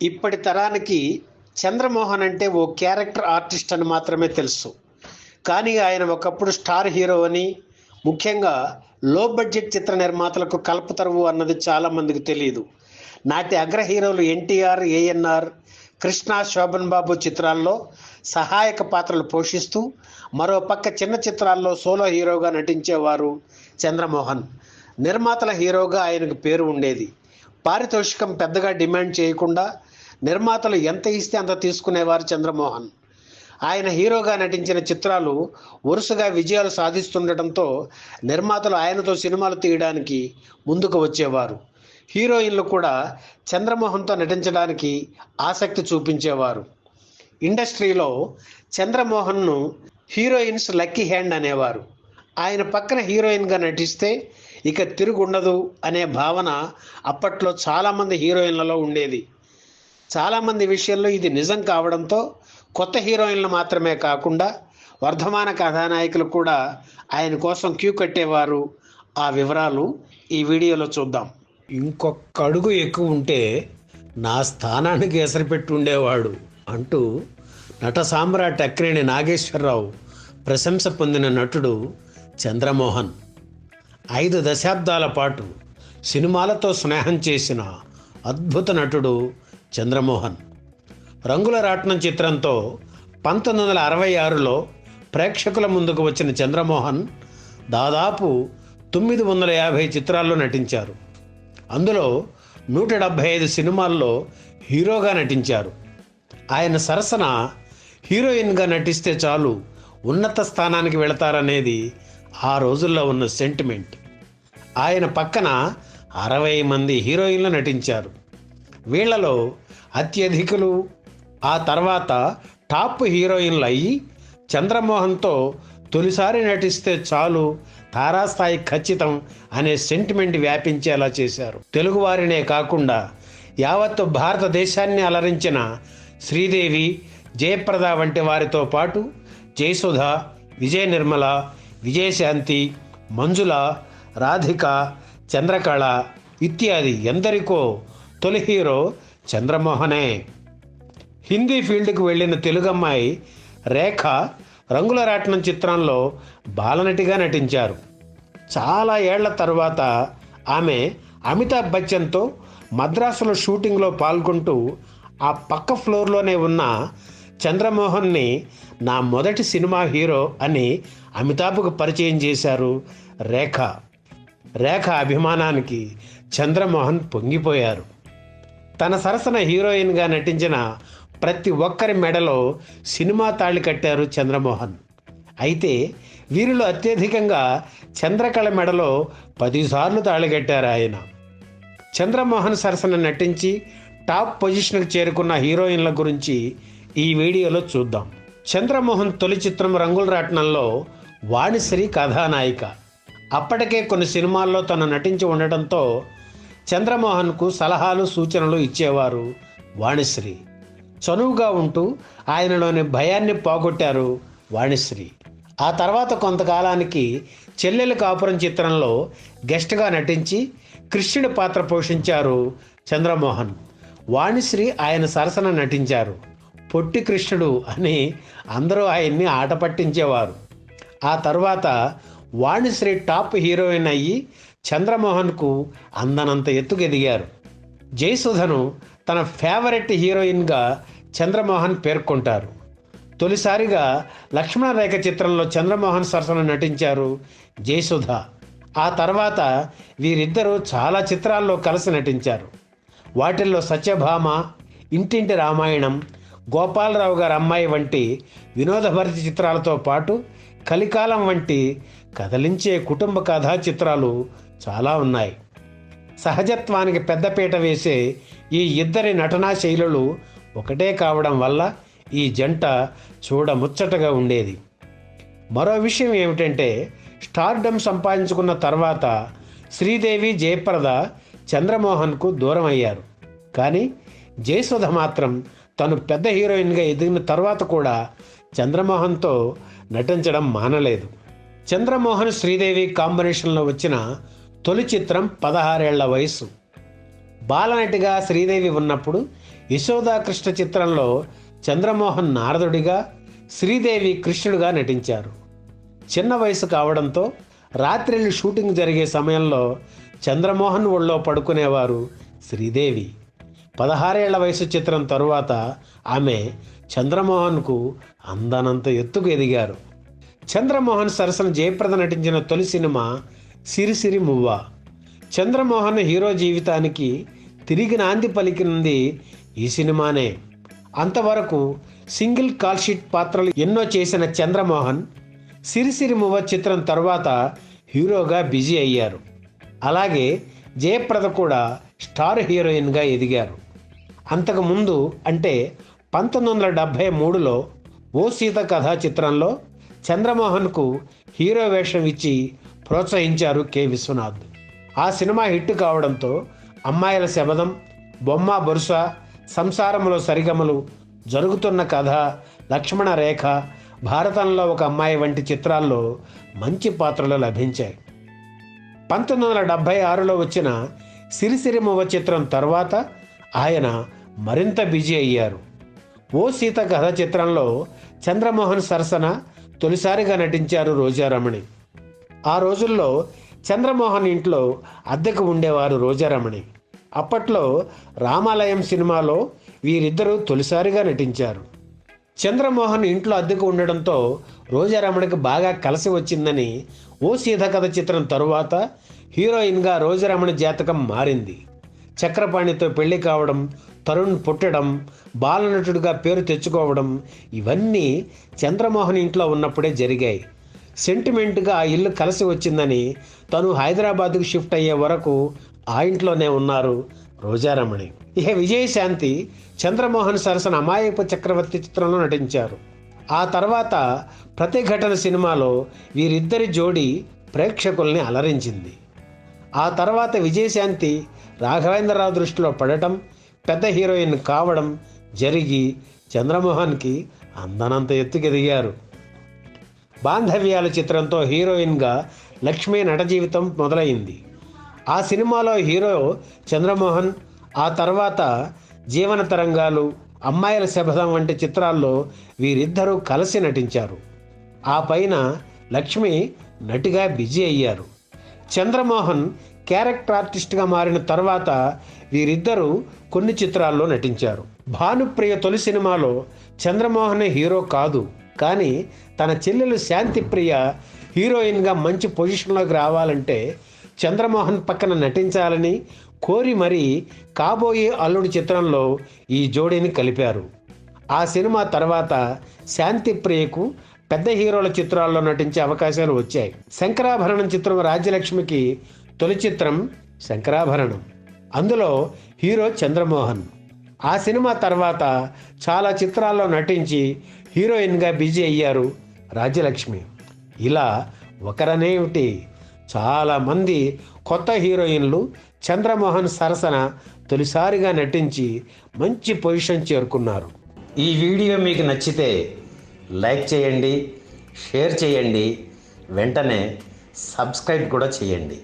ఇప్పటి తరానికి చంద్రమోహన్ అంటే ఓ క్యారెక్టర్ ఆర్టిస్ట్ అని మాత్రమే తెలుసు. కానీ ఆయన ఒకప్పుడు స్టార్ హీరో అని, ముఖ్యంగా లో బడ్జెట్ చిత్ర నిర్మాతలకు కల్పతరువు అన్నది చాలామందికి తెలియదు. నాటి అగ్ర హీరోలు ఎన్టీఆర్, ఏఎన్ఆర్, కృష్ణ, శోభన్ బాబు చిత్రాల్లో సహాయక పాత్రలు పోషిస్తూ, మరో పక్క చిన్న చిత్రాల్లో సోలో హీరోగా నటించేవారు చంద్రమోహన్. నిర్మాతల హీరోగా ఆయనకు పేరు ఉండేది. పారితోషికం పెద్దగా డిమాండ్ చేయకుండా నిర్మాతలు ఎంత ఇస్తే అంత తీసుకునేవారు చంద్రమోహన్. ఆయన హీరోగా నటించిన చిత్రాలు వరుసగా విజయాలు సాధిస్తుండటంతో నిర్మాతలు ఆయనతో సినిమాలు తీయడానికి ముందుకు వచ్చేవారు. హీరోయిన్లు కూడా చంద్రమోహన్తో నటించడానికి ఆసక్తి చూపించేవారు. ఇండస్ట్రీలో చంద్రమోహన్ను హీరోయిన్స్ లక్కీ హ్యాండ్ అనేవారు. ఆయన పక్కన హీరోయిన్గా నటిస్తే ఇక తిరుగుండదు అనే భావన అప్పట్లో చాలామంది హీరోయిన్లలో ఉండేది. చాలామంది విషయంలో ఇది నిజం కావడంతో కొత్త హీరోయిన్లు మాత్రమే కాకుండా వర్ధమాన కథానాయకులు కూడా ఆయన కోసం క్యూ కట్టేవారు. ఆ వివరాలు ఈ వీడియోలో చూద్దాం. ఇంకొక అడుగు ఎక్కువ ఉంటే నా స్థానానికి ఎసరిపెట్టి ఉండేవాడు అంటూ నట సామ్రాట్ అక్కినేని నాగేశ్వరరావు ప్రశంస పొందిన నటుడు చంద్రమోహన్. 5 దశాబ్దాల పాటు సినిమాలతో స్నేహం చేసిన అద్భుత నటుడు చంద్రమోహన్. రంగుల రాట్నం చిత్రంతో 1966లో ప్రేక్షకుల ముందుకు వచ్చిన చంద్రమోహన్ దాదాపు 950 చిత్రాల్లో నటించారు. అందులో 175 సినిమాల్లో హీరోగా నటించారు. ఆయన సరసన హీరోయిన్గా నటిస్తే చాలు ఉన్నత స్థానానికి వెళతారనేది ఆ రోజుల్లో ఉన్న సెంటిమెంట్. ఆయన పక్కన 60 మంది హీరోయిన్లు నటించారు. వీళ్లలో అత్యధికులు ఆ తర్వాత టాప్ హీరోయిన్లు అయ్యి చంద్రమోహన్తో తొలిసారి నటిస్తే చాలు తారాస్థాయి ఖచ్చితం అనే సెంటిమెంట్ వ్యాపించేలా చేశారు. తెలుగువారినే కాకుండా యావత్తు భారతదేశాన్ని అలరించిన శ్రీదేవి, జయప్రద వంటి వారితో పాటు జయసుధ, విజయ నిర్మల, విజయశాంతి, మంజుల, రాధిక, చంద్రకళ ఇత్యాది ఎందరికో తొలి హీరో చంద్రమోహనే. హిందీ ఫీల్డ్కు వెళ్ళిన తెలుగమ్మాయి రేఖ రంగుల రాట్నం చిత్రంలో బాలనటిగా నటించారు. చాలా ఏళ్ల తరువాత ఆమె అమితాబ్ బచ్చన్తో మద్రాసులో షూటింగ్లో పాల్గొంటూ ఆ పక్క ఫ్లోర్లోనే ఉన్న చంద్రమోహన్ని నా మొదటి సినిమా హీరో అని అమితాబ్కు పరిచయం చేశారు రేఖ. రేఖ అభిమానానికి చంద్రమోహన్ పొంగిపోయారు. తన సరసన హీరోయిన్గా నటించిన ప్రతి ఒక్కరి మెడలో సినిమా తాళి కట్టారు చంద్రమోహన్. అయితే వీరిలో అత్యధికంగా చంద్రకళ మెడలో 10 సార్లు తాళి కట్టారు ఆయన. చంద్రమోహన్ సరసన నటించి టాప్ పొజిషన్కి చేరుకున్న హీరోయిన్ల గురించి ఈ వీడియోలో చూద్దాం. చంద్రమోహన్ తొలి చిత్రం రంగుల రాట్నంలో వాణిశ్రీ కథానాయిక. అప్పటికే కొన్ని సినిమాల్లో తను నటించి ఉండటంతో చంద్రమోహన్కు సలహాలు, సూచనలు ఇచ్చేవారు వాణిశ్రీ. చనువుగా ఉంటూ ఆయనలోని భయాన్ని పోగొట్టారు వాణిశ్రీ. ఆ తర్వాత కొంతకాలానికి చెల్లెలు కాపురం చిత్రంలో గెస్ట్గా నటించి కృష్ణుడి పాత్ర పోషించారు చంద్రమోహన్. వాణిశ్రీ ఆయన సరసన నటించారు. పొట్టి కృష్ణుడు అని అందరూ ఆయన్ని ఆట పట్టించేవారు. ఆ తర్వాత వాణిశ్రీ టాప్ హీరోయిన్ అయ్యి చంద్రమోహన్కు అందనంత ఎత్తుకు ఎదిగారు. జయసుధను తన ఫేవరెట్ హీరోయిన్గా చంద్రమోహన్ పేర్కొంటారు. తొలిసారిగా లక్ష్మణరేఖ చిత్రంలో చంద్రమోహన్ సరసన నటించారు జయసుధ. ఆ తర్వాత వీరిద్దరూ చాలా చిత్రాల్లో కలిసి నటించారు. వాటిల్లో సత్యభామ, ఇంటింటి రామాయణం, గోపాలరావు గారి అమ్మాయి వంటి వినోదభరిత చిత్రాలతో పాటు కలికాలం వంటి కదలించే కుటుంబ కథా చిత్రాలు చాలా ఉన్నాయి. సహజత్వానికి పెద్దపీట వేసే ఈ ఇద్దరి నటనా శైలులు ఒకటే కావడం వల్ల ఈ జంట చూడముచ్చటగా ఉండేది. మరో విషయం ఏమిటంటే స్టార్డమ్ సంపాదించుకున్న తర్వాత శ్రీదేవి, జయప్రద చంద్రమోహన్కు దూరం అయ్యారు. కానీ జయసుధ మాత్రం తను పెద్ద హీరోయిన్గా ఎదిగిన తర్వాత కూడా చంద్రమోహన్తో నటించడం మానలేదు. చంద్రమోహన్, శ్రీదేవి కాంబినేషన్లో వచ్చిన తొలి చిత్రం 16 ఏళ్ల వయసు. బాలనటిగా శ్రీదేవి ఉన్నప్పుడు యశోదాకృష్ణ చిత్రంలో చంద్రమోహన్ నారదుడిగా, శ్రీదేవి కృష్ణుడిగా నటించారు. చిన్న వయసు కావడంతో రాత్రిళ్ళు షూటింగ్ జరిగే సమయంలో చంద్రమోహన్ ఒళ్ళో పడుకునేవారు శ్రీదేవి. 16 ఏళ్ల వయసు చిత్రం తరువాత ఆమె చంద్రమోహన్కు అందనంత ఎత్తుకు ఎదిగారు. చంద్రమోహన్ సరసన జయప్రద నటించిన తొలి సినిమా సిరిసిరి మువ్వ. చంద్రమోహన్ హీరో జీవితానికి తిరిగి నాంది పలికింది ఈ సినిమానే. అంతవరకు సింగిల్ కాల్షీట్ పాత్రలు ఎన్నో చేసిన చంద్రమోహన్ సిరిసిరి మువ్వ చిత్రం తర్వాత హీరోగా బిజీ అయ్యారు. అలాగే జయప్రద కూడా స్టార్ హీరోయిన్గా ఎదిగారు. అంతకుముందు అంటే 1973లో ఓ సీత కథ చిత్రంలో చంద్రమోహన్కు హీరో వేషం ఇచ్చి ప్రోత్సహించారు కె. విశ్వనాథ్. ఆ సినిమా హిట్ కావడంతో అమ్మాయిల శబదం, బొమ్మ బొరుస, సంసారంలో సరిగమలు, జరుగుతున్న కథ, లక్ష్మణ రేఖ, భారతంలో ఒక అమ్మాయి వంటి చిత్రాల్లో మంచి పాత్రలు లభించాయి. 1976లో వచ్చిన సిరిసిరి మువ్వ చిత్రం తర్వాత ఆయన మరింత బిజీ అయ్యారు. ఓ సీత కథ చిత్రంలో చంద్రమోహన్ సరసన తొలిసారిగా నటించారు రోజారమణి. ఆ రోజుల్లో చంద్రమోహన్ ఇంట్లో అద్దెకు ఉండేవారు రోజారమణి. అప్పట్లో రామాలయం సినిమాలో వీరిద్దరూ తొలిసారిగా నటించారు. చంద్రమోహన్ ఇంట్లో అద్దెకు ఉండడంతో రోజారమణికి బాగా కలిసి వచ్చిందని ఓ సీత కథ చిత్రం తరువాత హీరోయిన్గా రోజారమణి జాతకం మారింది. చక్రపాణితో పెళ్లి కావడం, తరుణ్ పుట్టడం, బాలనటుడిగా పేరు తెచ్చుకోవడం ఇవన్నీ చంద్రమోహన్ ఇంట్లో ఉన్నప్పుడే జరిగాయి. సెంటిమెంట్గా ఆ ఇల్లు కలిసి వచ్చిందని తను హైదరాబాద్కు షిఫ్ట్ అయ్యే వరకు ఆ ఇంట్లోనే ఉన్నారు రోజారమణి. ఇక విజయశాంతి చంద్రమోహన్ సరసన అమాయపు చక్రవర్తి చిత్రంలో నటించారు. ఆ తర్వాత ప్రతిఘటన సినిమాలో వీరిద్దరి జోడీ ప్రేక్షకుల్ని అలరించింది. ఆ తర్వాత విజయశాంతి రాఘవేంద్రరావు దృష్టిలో పడటం, పెద్ద హీరోయిన్ కావడం జరిగి చంద్రమోహన్కి అందనంత ఎత్తుకెదిగారు. బాంధవ్యాల చిత్రంతో హీరోయిన్గా లక్ష్మీ నట జీవితం మొదలైంది. ఆ సినిమాలో హీరో చంద్రమోహన్. ఆ తర్వాత జీవన తరంగాలు, అమ్మాయిల శబదం వంటి చిత్రాల్లో వీరిద్దరూ కలిసి నటించారు. ఆ పైన లక్ష్మి నటిగా బిజీ అయ్యారు. చంద్రమోహన్ క్యారెక్టర్ ఆర్టిస్ట్గా మారిన తర్వాత వీరిద్దరూ కొన్ని చిత్రాల్లో నటించారు. భానుప్రియ తొలి సినిమాలో చంద్రమోహన్ హీరో కాదు, కానీ తన చెల్లెలు శాంతిప్రియ హీరోయిన్గా మంచి పొజిషన్లోకి రావాలంటే చంద్రమోహన్ పక్కన నటించాలని కోరి మరీ కాబోయే అల్లుడు చిత్రంలో ఈ జోడీని కలిపారు. ఆ సినిమా తర్వాత శాంతిప్రియకు పెద్ద హీరోల చిత్రాల్లో నటించే అవకాశాలు వచ్చాయి. శంకరాభరణం చిత్రం రాజ్యలక్ష్మికి తొలి చిత్రం శంకరాభరణం. అందులో హీరో చంద్రమోహన్. ఆ సినిమా తర్వాత చాలా చిత్రాల్లో నటించి హీరోయిన్గా బిజీ అయ్యారు రాజ్యలక్ష్మి. ఇలా ఒకరనేమిటి, చాలామంది కొత్త హీరోయిన్లు చంద్రమోహన్ సరసన తొలిసారిగా నటించి మంచి పొజిషన్ చేరుకున్నారు. ఈ వీడియో మీకు నచ్చితే లైక్ చేయండి, షేర్ చేయండి, వెంటనే సబ్స్క్రైబ్ కూడా చేయండి.